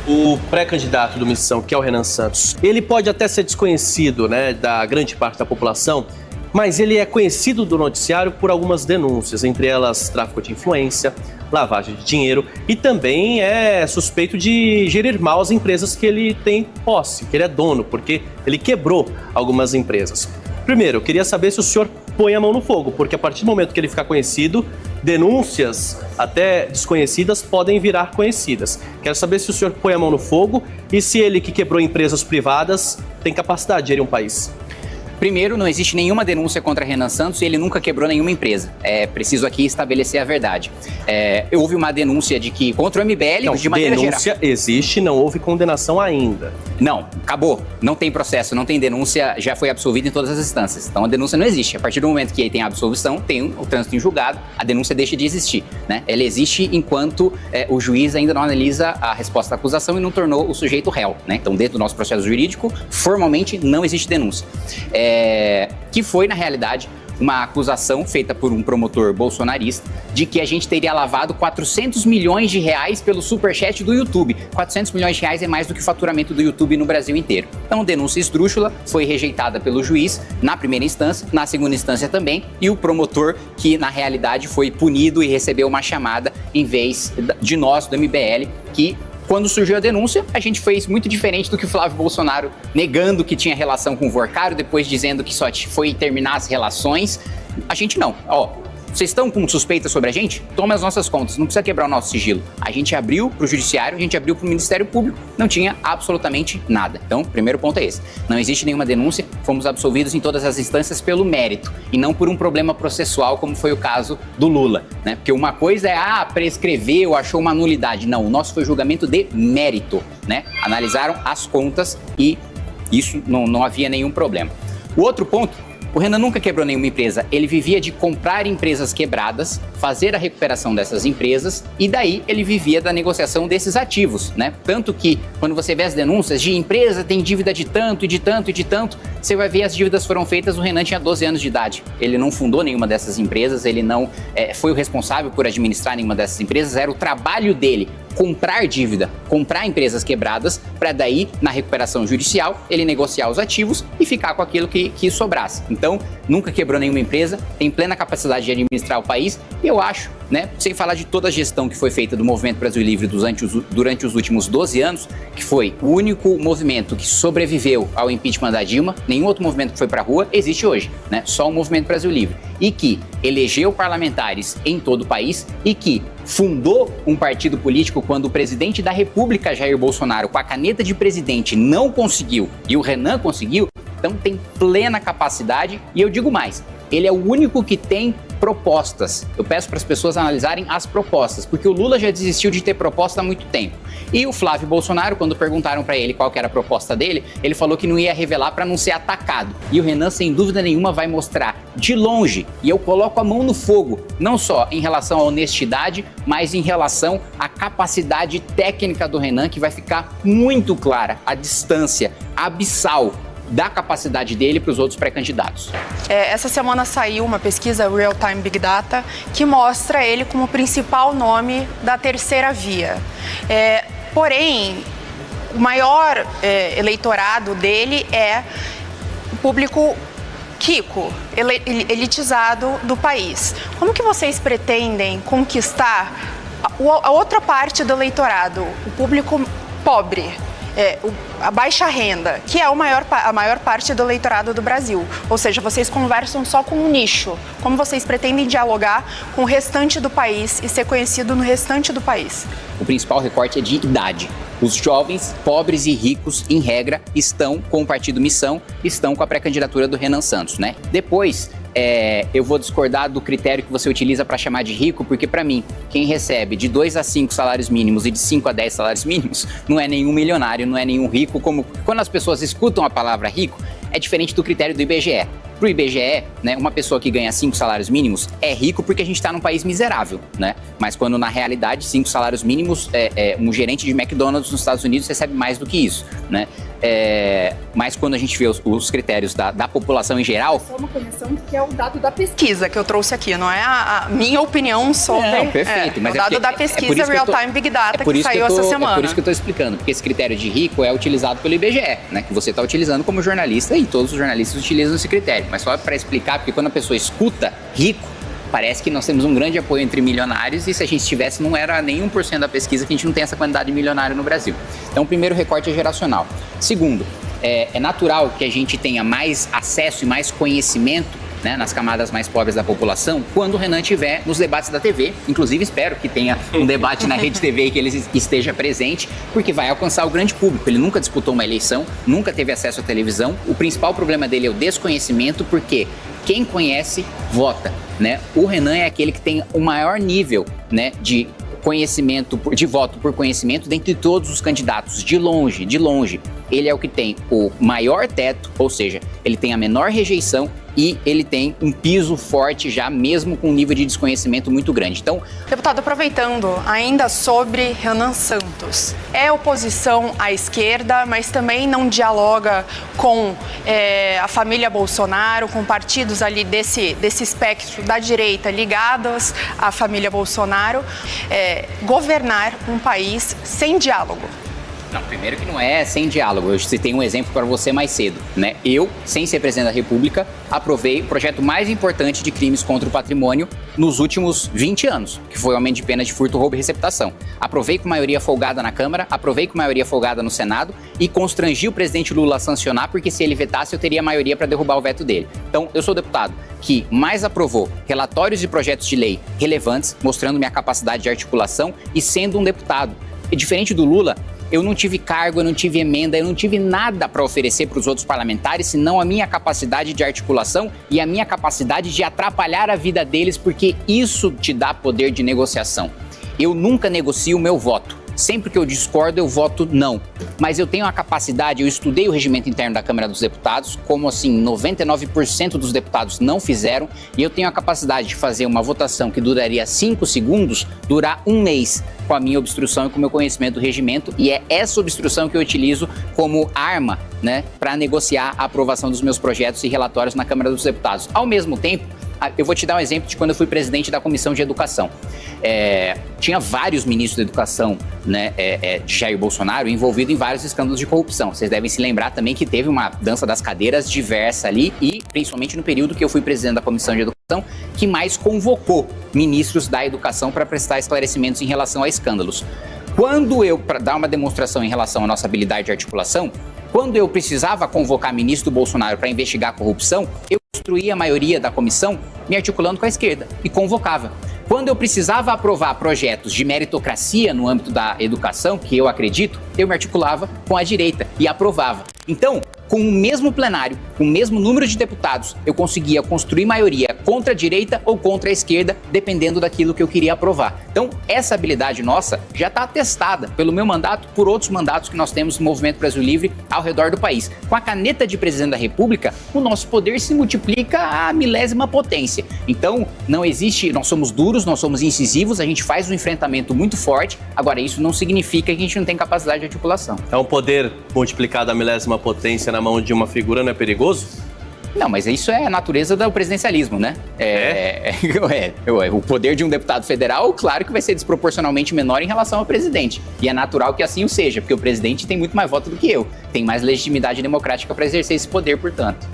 O pré-candidato do Missão, que é o Renan Santos, ele pode até ser desconhecido, né, da grande parte da população, mas ele é conhecido do noticiário por algumas denúncias, entre elas tráfico de influência, lavagem de dinheiro e também é suspeito de gerir mal as empresas que ele tem posse, que ele é dono, porque ele quebrou algumas empresas. Primeiro, eu queria saber se o senhor põe a mão no fogo, porque a partir do momento que ele ficar conhecido, denúncias até desconhecidas podem virar conhecidas. Quero saber se o senhor põe a mão no fogo e se ele que quebrou empresas privadas tem capacidade de gerir um país. Primeiro, não existe nenhuma denúncia contra Renan Santos e ele nunca quebrou nenhuma empresa. É preciso aqui estabelecer a verdade. Houve uma denúncia de que contra o MBL, não, de maneira geral. Denúncia existe, não houve condenação ainda. Não, acabou. Não tem processo, não tem denúncia, já foi absolvido em todas as instâncias. Então a denúncia não existe. A partir do momento que tem a absolvição, tem o trânsito em julgado, a denúncia deixa de existir, né? Ela existe enquanto o juiz ainda não analisa a resposta da acusação e não tornou o sujeito réu, né? Então, dentro do nosso processo jurídico, formalmente não existe denúncia. Que foi, na realidade, uma acusação feita por um promotor bolsonarista de que a gente teria lavado 400 milhões de reais pelo superchat do YouTube. 400 milhões de reais é mais do que o faturamento do YouTube no Brasil inteiro. Então, denúncia esdrúxula foi rejeitada pelo juiz na primeira instância, na segunda instância também, e o promotor, que na realidade foi punido e recebeu uma chamada em vez de nós, do MBL, que quando surgiu a denúncia, a gente fez muito diferente do que o Flávio Bolsonaro, negando que tinha relação com o Vorcário, depois dizendo que só foi terminar as relações. A gente não. Vocês estão com suspeita sobre a gente? Tome as nossas contas, não precisa quebrar o nosso sigilo. A gente abriu para o Judiciário, a gente abriu para o Ministério Público, não tinha absolutamente nada. Então, primeiro ponto é esse. Não existe nenhuma denúncia, fomos absolvidos em todas as instâncias pelo mérito e não por um problema processual, como foi o caso do Lula, né? Porque uma coisa é, prescreveu, achou uma nulidade. Não, o nosso foi julgamento de mérito, né? Analisaram as contas e isso não havia nenhum problema. O outro ponto, o Renan nunca quebrou nenhuma empresa, ele vivia de comprar empresas quebradas, fazer a recuperação dessas empresas e daí ele vivia da negociação desses ativos, né? Tanto que quando você vê as denúncias de empresa tem dívida de tanto e de tanto e de tanto, você vai ver as dívidas foram feitas, o Renan tinha 12 anos de idade. Ele não fundou nenhuma dessas empresas, ele não foi o responsável por administrar nenhuma dessas empresas, era o trabalho dele comprar dívida, comprar empresas quebradas, para daí, na recuperação judicial, ele negociar os ativos e ficar com aquilo que sobrasse. Então, nunca quebrou nenhuma empresa, tem plena capacidade de administrar o país e eu acho, né, sem falar de toda a gestão que foi feita do Movimento Brasil Livre durante os últimos 12 anos, que foi o único movimento que sobreviveu ao impeachment da Dilma, nenhum outro movimento que foi para a rua existe hoje, né? Só o Movimento Brasil Livre. E que elegeu parlamentares em todo o país e que fundou um partido político quando o presidente da República, Jair Bolsonaro, com a caneta de presidente, não conseguiu e o Renan conseguiu, então tem plena capacidade e eu digo mais, ele é o único que tem propostas. Eu peço para as pessoas analisarem as propostas, porque o Lula já desistiu de ter proposta há muito tempo. E o Flávio Bolsonaro, quando perguntaram para ele qual que era a proposta dele, ele falou que não ia revelar para não ser atacado. E o Renan, sem dúvida nenhuma, vai mostrar de longe, e eu coloco a mão no fogo, não só em relação à honestidade, mas em relação à capacidade técnica do Renan, que vai ficar muito clara a distância abissal da capacidade dele para os outros pré-candidatos. Essa semana saiu uma pesquisa Real Time Big Data que mostra ele como o principal nome da terceira via. Porém, o maior eleitorado dele é o público rico, elitizado do país. Como que vocês pretendem conquistar a outra parte do eleitorado, o público pobre? A baixa renda, que é a maior parte do eleitorado do Brasil. Ou seja, vocês conversam só com um nicho. Como vocês pretendem dialogar com o restante do país e ser conhecido no restante do país? O principal recorte é de idade. Os jovens, pobres e ricos, em regra, estão com o Partido Missão, estão com a pré-candidatura do Renan Santos, né? Depois, eu vou discordar do critério que você utiliza para chamar de rico, porque para mim, quem recebe de 2 a 5 salários mínimos e de 5 a 10 salários mínimos, não é nenhum milionário, não é nenhum rico, como quando as pessoas escutam a palavra rico, é diferente do critério do IBGE. Pro IBGE, né, uma pessoa que ganha 5 salários mínimos é rico porque a gente está num país miserável, né? Mas quando na realidade 5 salários mínimos, um gerente de McDonald's nos Estados Unidos recebe mais do que isso, né? Mas quando a gente vê os critérios da população em geral... Só uma correção que é o dado da pesquisa que eu trouxe aqui, não é a minha opinião sobre... Não, perfeito. Mas o dado da pesquisa Real Time Big Data que saiu essa semana. É por isso que eu estou explicando, porque esse critério de rico é utilizado pelo IBGE, né? Que você está utilizando como jornalista e todos os jornalistas utilizam esse critério. Mas só para explicar, porque quando a pessoa escuta rico, parece que nós temos um grande apoio entre milionários e se a gente tivesse não era nem 1% da pesquisa que a gente não tem essa quantidade de milionário no Brasil. Então o primeiro recorte é geracional. Segundo, é natural que a gente tenha mais acesso e mais conhecimento, né, nas camadas mais pobres da população, quando o Renan estiver nos debates da TV. Inclusive, espero que tenha um debate na Rede TV e que ele esteja presente, porque vai alcançar o grande público. Ele nunca disputou uma eleição, nunca teve acesso à televisão. O principal problema dele é o desconhecimento, porque quem conhece, vota, né? O Renan é aquele que tem o maior nível, né, de conhecimento, de voto por conhecimento dentre todos os candidatos, de longe, de longe. Ele é o que tem o maior teto, ou seja, ele tem a menor rejeição e ele tem um piso forte já, mesmo com um nível de desconhecimento muito grande. Então, deputado, aproveitando ainda sobre Renan Santos, é oposição à esquerda, mas também não dialoga com a família Bolsonaro, com partidos ali desse espectro da direita ligados à família Bolsonaro, governar um país sem diálogo. Não, primeiro que não é sem diálogo. Eu citei um exemplo para você mais cedo, né? Eu, sem ser presidente da República, aprovei o projeto mais importante de crimes contra o patrimônio nos últimos 20 anos, que foi o aumento de pena de furto, roubo e receptação. Aprovei com maioria folgada na Câmara, aprovei com maioria folgada no Senado e constrangi o presidente Lula a sancionar, porque se ele vetasse, eu teria maioria para derrubar o veto dele. Então, eu sou o deputado que mais aprovou relatórios e projetos de lei relevantes, mostrando minha capacidade de articulação e sendo um deputado. E diferente do Lula, eu não tive cargo, eu não tive emenda, eu não tive nada para oferecer para os outros parlamentares, senão a minha capacidade de articulação e a minha capacidade de atrapalhar a vida deles, porque isso te dá poder de negociação. Eu nunca negocio o meu voto. Sempre que eu discordo, eu voto não. Mas eu tenho a capacidade, eu estudei o regimento interno da Câmara dos Deputados, como assim 99% dos deputados não fizeram, e eu tenho a capacidade de fazer uma votação que duraria 5 segundos, durar 1 mês com a minha obstrução e com o meu conhecimento do regimento, e é essa obstrução que eu utilizo como arma, né, para negociar a aprovação dos meus projetos e relatórios na Câmara dos Deputados. Ao mesmo tempo, eu vou te dar um exemplo de quando eu fui presidente da Comissão de Educação. Tinha vários ministros da Educação, né, de Jair Bolsonaro envolvidos em vários escândalos de corrupção. Vocês devem se lembrar também que teve uma dança das cadeiras diversa ali e, principalmente no período que eu fui presidente da Comissão de Educação, que mais convocou ministros da Educação para prestar esclarecimentos em relação a escândalos. Para dar uma demonstração em relação à nossa habilidade de articulação, quando eu precisava convocar ministro Bolsonaro para investigar a corrupção, eu construía a maioria da comissão me articulando com a esquerda e convocava. Quando eu precisava aprovar projetos de meritocracia no âmbito da educação, que eu acredito, eu me articulava com a direita e aprovava. Então, com o mesmo plenário, com o mesmo número de deputados, eu conseguia construir maioria contra a direita ou contra a esquerda, dependendo daquilo que eu queria aprovar. Então, essa habilidade nossa já está atestada pelo meu mandato, por outros mandatos que nós temos no Movimento Brasil Livre ao redor do país. Com a caneta de presidente da República, o nosso poder se multiplica à milésima potência. Então, não existe, nós somos duros, nós somos incisivos, a gente faz um enfrentamento muito forte. Agora, isso não significa que a gente não tem capacidade de articulação. É um poder multiplicado à milésima potência na mão de uma figura, não é perigoso? Não, mas isso é a natureza do presidencialismo, né? O poder de um deputado federal, claro que vai ser desproporcionalmente menor em relação ao presidente. E é natural que assim o seja, porque o presidente tem muito mais voto do que eu. Tem mais legitimidade democrática para exercer esse poder, portanto.